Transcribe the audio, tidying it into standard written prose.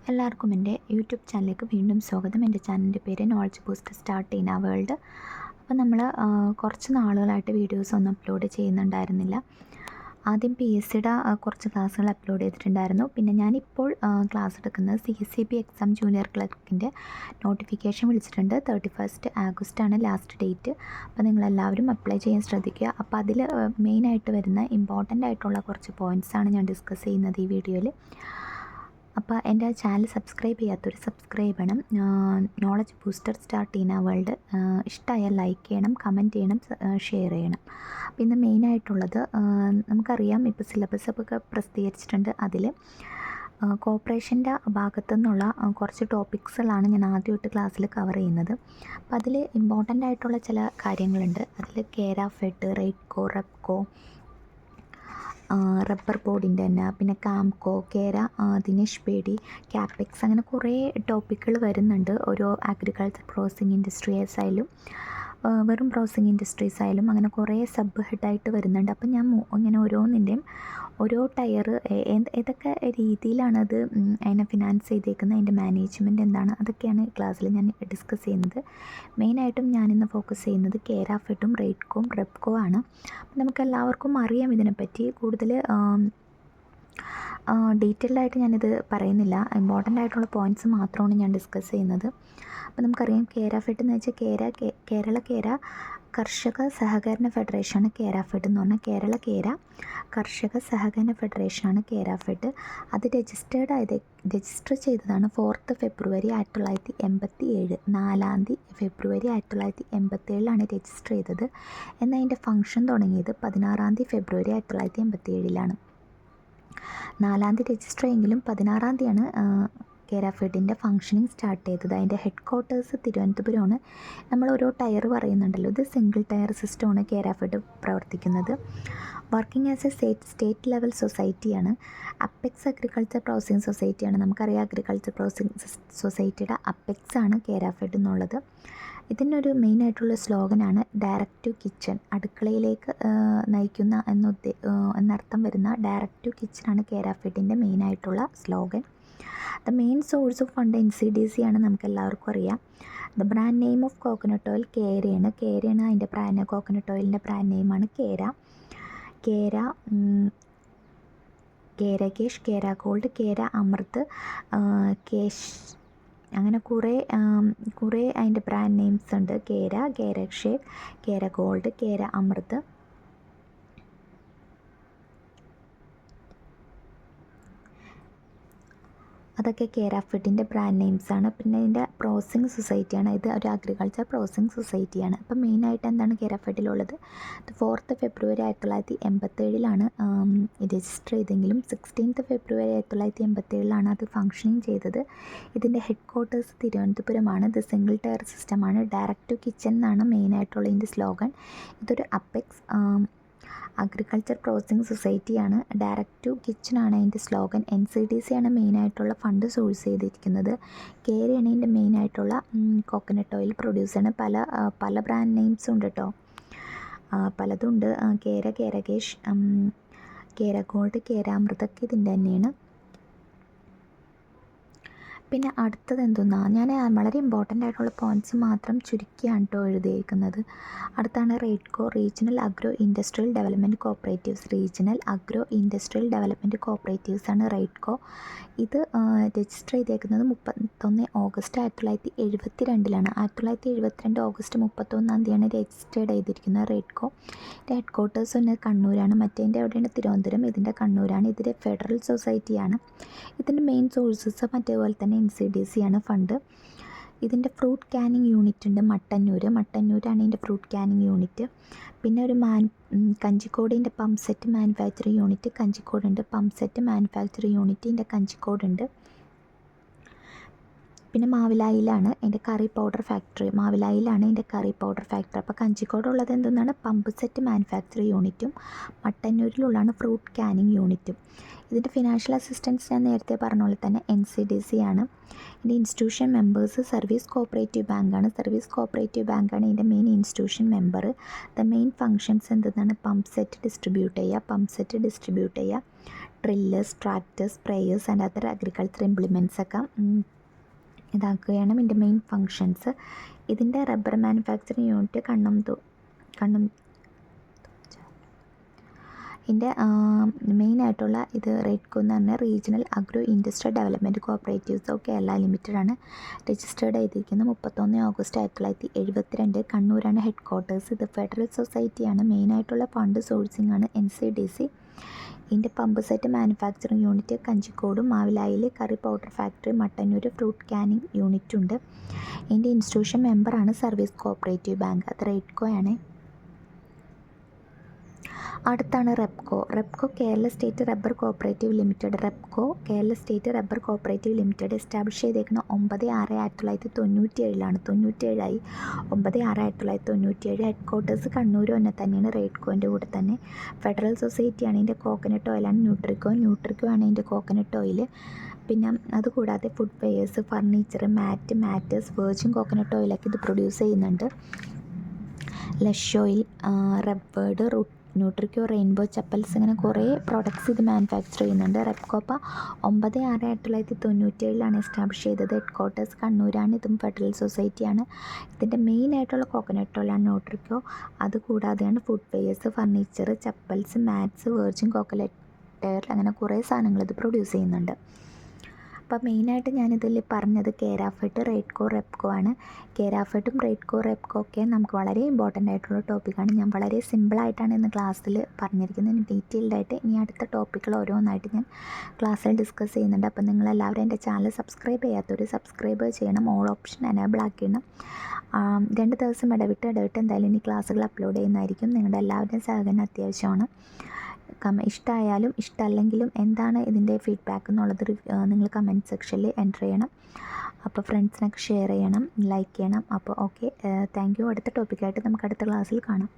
എല്ലാവർക്കും എൻ്റെ യൂട്യൂബ് ചാനലിലേക്ക് വീണ്ടും സ്വാഗതം. എൻ്റെ ചാനലിൻ്റെ പേര് knowledge booster start in our world. അപ്പോൾ നമ്മൾ കുറച്ച് നാളുകളായിട്ട് വീഡിയോസ് ഒന്നും അപ്ലോഡ് ചെയ്യുന്നുണ്ടായിരുന്നില്ല. ആദ്യം PSCയുടെ കുറച്ച് ക്ലാസ്സുകൾ അപ്ലോഡ് ചെയ്തിട്ടുണ്ടായിരുന്നു. പിന്നെ ഞാനിപ്പോൾ ക്ലാസ് എടുക്കുന്നത് CCB എക്സാം ജൂനിയർ ക്ലർക്കിൻ്റെ നോട്ടിഫിക്കേഷൻ വിളിച്ചിട്ടുണ്ട്. 31 ആഗസ്റ്റാണ് ലാസ്റ്റ് ഡേറ്റ്. അപ്പോൾ നിങ്ങളെല്ലാവരും അപ്ലൈ ചെയ്യാൻ ശ്രദ്ധിക്കുക. അപ്പോൾ അതിൽ മെയിനായിട്ട് വരുന്ന ഇമ്പോർട്ടൻ്റ് ആയിട്ടുള്ള കുറച്ച് പോയിൻറ്റ്സാണ് ഞാൻ ഡിസ്കസ് ചെയ്യുന്നത് ഈ വീഡിയോയിൽ. അപ്പോൾ എൻ്റെ ചാനൽ സബ്സ്ക്രൈബ് ചെയ്യാത്തവർ സബ്സ്ക്രൈബ് ചെയ്യണം. Knowledge booster start in our world ഇഷ്ടമായാൽ ലൈക്ക് ചെയ്യണം, കമൻറ്റ് ചെയ്യണം, ഷെയർ ചെയ്യണം. അപ്പോൾ ഇന്ന് മെയിനായിട്ടുള്ളത് നമുക്കറിയാം, ഇപ്പോൾ സിലബസ് ഒക്കെ പ്രസിദ്ധീകരിച്ചിട്ടുണ്ട്. അതിൽ കോർപ്പറേഷൻ്റെ ഭാഗത്തു നിന്നുള്ള കുറച്ച് ടോപ്പിക്സുകളാണ് ഞാൻ ആദ്യമായിട്ട് ക്ലാസ്സിൽ കവർ ചെയ്യുന്നത്. അപ്പോൾ അതിൽ ഇമ്പോർട്ടൻ്റ് ആയിട്ടുള്ള ചില കാര്യങ്ങളുണ്ട്. അതിൽ കേര, ഫെഡ്, റെയ്ഡ്കോ, റെപ്കോ, റബ്ബർ ബോർഡിൻ്റെ തന്നെ, പിന്നെ കാംകോ, കേര, ദിനേശ് ബേഡി, ക്യാപെക്സ്, അങ്ങനെ കുറേ ടോപ്പിക്കുകൾ വരുന്നുണ്ട്. ഓരോ അഗ്രികൾച്ചർ പ്രോസസ്സിംഗ് ഇൻഡസ്ട്രീസ് ആയാലും വെറും പ്രോസസ്സിംഗ് ഇൻഡസ്ട്രീസ് ആയാലും അങ്ങനെ കുറേ സബ് ഹെഡായിട്ട് വരുന്നുണ്ട്. അപ്പം ഞാൻ ഇങ്ങനെ ഓരോന്നിൻ്റെയും ഓരോ ടയർ ഏതൊക്കെ രീതിയിലാണത് അതിനെ ഫിനാൻസ് ചെയ്തേക്കുന്നത്, അതിൻ്റെ മാനേജ്മെൻറ്റ് എന്താണ്, അതൊക്കെയാണ് ഈ ക്ലാസ്സിൽ ഞാൻ ഡിസ്കസ് ചെയ്യുന്നത്. മെയിനായിട്ടും ഞാനിന്ന് ഫോക്കസ് ചെയ്യുന്നത് കേര, ഫെഡും, റെയ്ഡ്കോം, റെപ്കോ ആണ്. അപ്പം നമുക്കെല്ലാവർക്കും അറിയാം ഇതിനെപ്പറ്റി. കൂടുതൽ ഡീറ്റെയിൽഡായിട്ട് ഞാനിത് പറയുന്നില്ല. ഇമ്പോർട്ടൻ്റ് ആയിട്ടുള്ള പോയിൻറ്റ്സ് മാത്രമാണ് ഞാൻ ഡിസ്കസ് ചെയ്യുന്നത്. അപ്പോൾ നമുക്കറിയാം കേര ഫെഡ് എന്ന് വെച്ചാൽ കേരള കേര കർഷക സഹകരണ ഫെഡറേഷനാണ് കേര ഫെഡ് എന്ന് പറഞ്ഞാൽ. കേരള കേര കർഷക സഹകരണ ഫെഡറേഷനാണ് കേര ഫെഡ്. അത് രജിസ്റ്റർ ചെയ്തതാണ് 4 ഫെബ്രുവരി 1987. 4 ഫെബ്രുവരി 1987 രജിസ്റ്റർ ചെയ്തത്. എന്നാൽ അതിൻ്റെ ഫംഗ്ഷൻ തുടങ്ങിയത് 16 ഫെബ്രുവരി 1987. 4 രജിസ്റ്റർ ചെയ്യെങ്കിലും 16 കേര ഫെഡിൻ്റെ ഫംഗ്ഷനിങ് സ്റ്റാർട്ട് ചെയ്തത്. അതിൻ്റെ ഹെഡ് ക്വാർട്ടേഴ്സ് തിരുവനന്തപുരമാണ്. നമ്മൾ ഓരോ ടയർ പറയുന്നുണ്ടല്ലോ, ഇത് സിംഗിൾ ടയർ സിസ്റ്റമാണ് കേര ഫെഡ് പ്രവർത്തിക്കുന്നത്. Working as a state level സൊസൈറ്റിയാണ്. അപ്പെക്സ് അഗ്രികൾച്ചർ പ്രോസസ്സിംഗ് സൊസൈറ്റിയാണ്. നമുക്കറിയാം അഗ്രികൾച്ചർ പ്രോസസ്സിംഗ് സൊസൈറ്റിയുടെ അപ്പെക്സ് ആണ് കേര ഫെഡ് എന്നുള്ളത്. ഇതിനൊരു മെയിനായിട്ടുള്ള സ്ലോഗനാണ് ഡയറക്റ്റ് ടു കിച്ചൺ, അടുക്കളയിലേക്ക് നയിക്കുന്ന എന്നർത്ഥം വരുന്ന ഡയറക്റ്റ് ടു കിച്ചണാണ് കേര ഫെഡിൻ്റെ മെയിനായിട്ടുള്ള slogan. The main source of fund NCDC ആണ്, നമുക്ക് എല്ലാവർക്കും അറിയാം. The brand name of coconut oil കേരയാണ്. അതിൻ്റെ കോക്കനട്ട് ഓയിലിൻ്റെ ബ്രാൻഡ് നെയിമാണ് കേര. കേര കേഷ്, കേര ഗോൾഡ്, കേര അമൃത്, കേഷ്, അങ്ങനെ കുറേ അതിൻ്റെ ബ്രാൻഡ് നെയിംസ് ഉണ്ട്. കേര ഷേക്ക്, കേര ഗോൾഡ്, കേര അമൃത്. അതൊക്കെ കേര ഫെഡിൻ്റെ ബ്രാൻഡ് നെയിംസാണ്. പിന്നെ ഇതിൻ്റെ പ്രോസസ്സിംഗ് സൊസൈറ്റിയാണ്. ഇത് ഒരു അഗ്രികൾച്ചർ പ്രോസസ്സിംഗ് സൊസൈറ്റിയാണ്. അപ്പം മെയിനായിട്ട് എന്താണ് കേര ഫെഡിലുള്ളത്? 4 ഫെബ്രുവരി 1987 രജിസ്റ്റർ ചെയ്തെങ്കിലും 16 ഫെബ്രുവരി 1987 അത് ഫംഗ്ഷനിങ് ചെയ്തത്. ഇതിൻ്റെ ഹെഡ് ക്വാർട്ടേഴ്സ് തിരുവനന്തപുരമാണ്. ഇത് സിംഗിൾ ടയർ സിസ്റ്റമാണ്. ഡയറക്റ്റ് ടു കിച്ചൺ എന്നാണ് മെയിനായിട്ടുള്ള ഇതിൻ്റെ സ്ലോഗൻ. ഇതൊരു അപ്പെക്സ് അഗ്രികൾച്ചർ പ്രോസസ്സിംഗ് സൊസൈറ്റിയാണ്. ഡയറക്റ്റ് ടു കിച്ചണാണ് അതിൻ്റെ സ്ലോഗൻ. NCDC ആണ് മെയിനായിട്ടുള്ള ഫണ്ട് സോഴ്സ് ചെയ്തിരിക്കുന്നത്. കേരയാണ് ഇതിൻ്റെ മെയിനായിട്ടുള്ള കോക്കനട്ട് ഓയിൽ പ്രൊഡ്യൂസറാണ്. പല ബ്രാൻഡ് നെയിംസും ഉണ്ട് കേട്ടോ, പലതുണ്ട്. കേര കേഷ്, കേര ഗോൾഡ്, കേര അമൃതൊക്കെ ഇതിൻ്റെ തന്നെയാണ്. പിന്നെ അടുത്തത് എന്തെന്നാണ്, ഞാൻ വളരെ ഇമ്പോർട്ടൻ്റ് ആയിട്ടുള്ള പോയിൻറ്റ്സ് മാത്രം ചുരുക്കിയാണ് കേട്ടോ എഴുതിയിരിക്കുന്നത്. അടുത്താണ് Raidco, regional agro industrial development cooperatives. Regional agro industrial development cooperatives ആണ് റെയ്ഡ്കോ. ഇത് രജിസ്റ്റർ ചെയ്തേക്കുന്നത് 31 ഓഗസ്റ്റ് 1972. 1972 ഓഗസ്റ്റ് 31 രജിസ്റ്റേർഡ് ചെയ്തിരിക്കുന്നത് റെയ്ഡ്കോ. ഇതിൻ്റെ ഹെഡ് ക്വാർട്ടേഴ്സ് തന്നെ കണ്ണൂരാണ്. മറ്റേതിൻ്റെ എവിടെയാണ് തിരുവനന്തപുരം, ഇതിൻ്റെ കണ്ണൂരാണ്. ഇതിൻ്റെ ഫെഡറൽ സൊസൈറ്റിയാണ്. ഇതിൻ്റെ മെയിൻ സോഴ്സസ് മറ്റേപോലെ തന്നെ NCDC ആണ് ഫണ്ട്. ഇതിൻ്റെ ഫ്രൂട്ട് കാനിങ് യൂണിറ്റ് ഉണ്ട് മട്ടന്നൂരാണ് ഇതിൻ്റെ ഫ്രൂട്ട് കാനിങ് യൂണിറ്റ്. പിന്നെ ഒരു കഞ്ചിക്കോടിൻ്റെ പമ്പ് സെറ്റ് മാനുഫാക്ചറിങ് യൂണിറ്റ് കഞ്ചിക്കോടുണ്ട്. പമ്പ് സെറ്റ് മാനുഫാക്ചറിങ് യൂണിറ്റ് ഇതിൻ്റെ കഞ്ചിക്കോടുണ്ട്. പിന്നെ മാവിലായിലാണ് ഇതിൻ്റെ കറി പൗഡർ ഫാക്ടറി. അപ്പോൾ കഞ്ചിക്കോടുള്ളത് എന്തെന്നാണ് പമ്പ് സെറ്റ് മാനുഫാക്ചറിങ് യൂണിറ്റും മട്ടന്നൂരിലുള്ളതാണ് ഫ്രൂട്ട് കാനിങ് യൂണിറ്റും. ഇതിൻ്റെ ഫിനാൻഷ്യൽ അസിസ്റ്റൻസ് ഞാൻ നേരത്തെ പറഞ്ഞ പോലെ തന്നെ NCDC ആണ്. ഇതിൻ്റെ ഇൻസ്റ്റിറ്റ്യൂഷൻ മെമ്പേഴ്സ് സർവീസ് കോപ്പറേറ്റീവ് ബാങ്കാണ് ഇതിൻ്റെ main institution member. The main functions എന്തെന്നാണ് പമ്പ് സെറ്റ് ഡിസ്ട്രിബ്യൂട്ട് ചെയ്യുക, tillers, tractors, sprayers and other agriculture implements ഒക്കെ ഇതാക്കുകയാണ് ഇതിൻ്റെ മെയിൻ ഫങ്ഷൻസ്. ഇതിൻ്റെ റബ്ബർ മാനുഫാക്ചറിങ് യൂണിറ്റ് കണ്ണും ഇതിൻ്റെ മെയിനായിട്ടുള്ള ഇത് റെയ്ഡ്കോ എന്ന് പറഞ്ഞാൽ regional agro industrial development cooperatives of Kerala ലിമിറ്റഡാണ്. രജിസ്റ്റേർഡ് ചെയ്തിരിക്കുന്നത് 31 ഓഗസ്റ്റ് 1972. കണ്ണൂരാണ് ഹെഡ് ക്വാർട്ടേഴ്സ്. ഇത് ഫെഡറൽ സൊസൈറ്റിയാണ്. മെയിനായിട്ടുള്ള ഫണ്ട് സോഴ്സിംഗ് ആണ് NCDC. ഇതിൻ്റെ pump set manufacturing unit Kanjikode, മാവിലായിൽ കറി powder factory, Mattannur fruit Canning unit ഉണ്ട്. ഇതിൻ്റെ ഇൻസ്റ്റിറ്റ്യൂഷൻ മെമ്പറാണ് സർവീസ് കോഓപ്പറേറ്റീവ് ബാങ്ക്. അത് റെയ്ഡ്കോ ആണ്. അടുത്താണ് Repco Kerala state rubber cooperative limited. Kerala state rubber cooperative limited establish ചെയ്തേക്കുന്ന 9/6/1997 97ആയി. 9/6/1997. ഹെഡ് ക്വാർട്ടേഴ്സ് കണ്ണൂർ തന്നെ തന്നെയാണ്. റെയ്ഡ്കോൻ്റെ കൂടെ തന്നെ ഫെഡറൽ സൊസൈറ്റിയാണ്. ഇതിൻ്റെ കോക്കനട്ട് ഓയിലാണ് ന്യൂട്രിക്കോ ആണ് ഇതിൻ്റെ കോക്കനട്ട് ഓയിൽ. പിന്നെ അതുകൂടാതെ food wares, furniture, matters, virgin coconut ഓയിലൊക്കെ ഇത് പ്രൊഡ്യൂസ് ചെയ്യുന്നുണ്ട്. ലഷ് ഓയിൽ, റബ്ബേർഡ്, ന്യൂട്രിക്കോ, റെയിൻബോ ചപ്പൽസ്, ഇങ്ങനെ കുറേ പ്രോഡക്ട്സ് ഇത് മാനുഫാക്ചർ ചെയ്യുന്നുണ്ട്. റെപ്കോപ്പ 9/6/1997 എസ്റ്റാബ്ലിഷ് ചെയ്തത്. ഹെഡ് ക്വാർട്ടേഴ്സ് കണ്ണൂരാണ്. ഇതും ഫെഡറൽ സൊസൈറ്റിയാണ്. ഇതിൻ്റെ മെയിനായിട്ടുള്ള കോക്കനട്ട് ഓയിലാണ് ന്യൂട്രിക്കോ. അതുകൂടാതെയാണ് food wares, furniture, chappals, mats, virgin coconut oil, അങ്ങനെ കുറേ സാധനങ്ങൾ ഇത് പ്രൊഡ്യൂസ് ചെയ്യുന്നുണ്ട്. അപ്പോൾ മെയിനായിട്ട് ഞാനിതിൽ പറഞ്ഞത് കേരാഫെഡ്, റെയ്ഡ്കോ, റെപ്കോ ആണ്. കേരാഫെഡും റെയ്ഡ്കോ ഒക്കെ നമുക്ക് വളരെ ഇമ്പോർട്ടൻ്റ് ആയിട്ടുള്ള ടോപ്പിക്കാണ്. ഞാൻ വളരെ സിമ്പിളായിട്ടാണ് ഇന്ന് ക്ലാസ്സിൽ പറഞ്ഞിരിക്കുന്നത്. ഇനി ഡീറ്റെയിൽഡായിട്ട് ഇനി അടുത്ത ടോപ്പിക്കുകൾ ഓരോന്നായിട്ട് ഞാൻ ക്ലാസ്സിൽ ഡിസ്കസ് ചെയ്യുന്നുണ്ട്. അപ്പോൾ നിങ്ങളെല്ലാവരും എൻ്റെ ചാനൽ സബ്സ്ക്രൈബ് ചെയ്യാത്തവർ സബ്സ്ക്രൈബ് ചെയ്യണം. ഓൾ ഓപ്ഷൻ എനേബിൾ ആക്കിയിടണം. 2 ദിവസം ഇടവിട്ട് എന്തായാലും ഇനി ക്ലാസ്സുകൾ അപ്ലോഡ് ചെയ്യുന്നതായിരിക്കും. നിങ്ങളുടെ എല്ലാവരുടെയും സഹകരണം അത്യാവശ്യമാണ്. ഇഷ്ടമായാലും ഇഷ്ടമല്ലെങ്കിലും എന്താണ് ഇതിൻ്റെ ഫീഡ്ബാക്ക് എന്നുള്ളത് നിങ്ങൾ കമൻറ്റ് സെക്ഷനിൽ എൻ്റർ ചെയ്യണം. അപ്പോൾ ഫ്രണ്ട്സിനൊക്കെ ഷെയർ ചെയ്യണം, ലൈക്ക് ചെയ്യണം. അപ്പോൾ ഓക്കെ, താങ്ക് യു. അടുത്ത ടോപ്പിക്കായിട്ട് നമുക്ക് അടുത്ത ക്ലാസ്സിൽ കാണാം.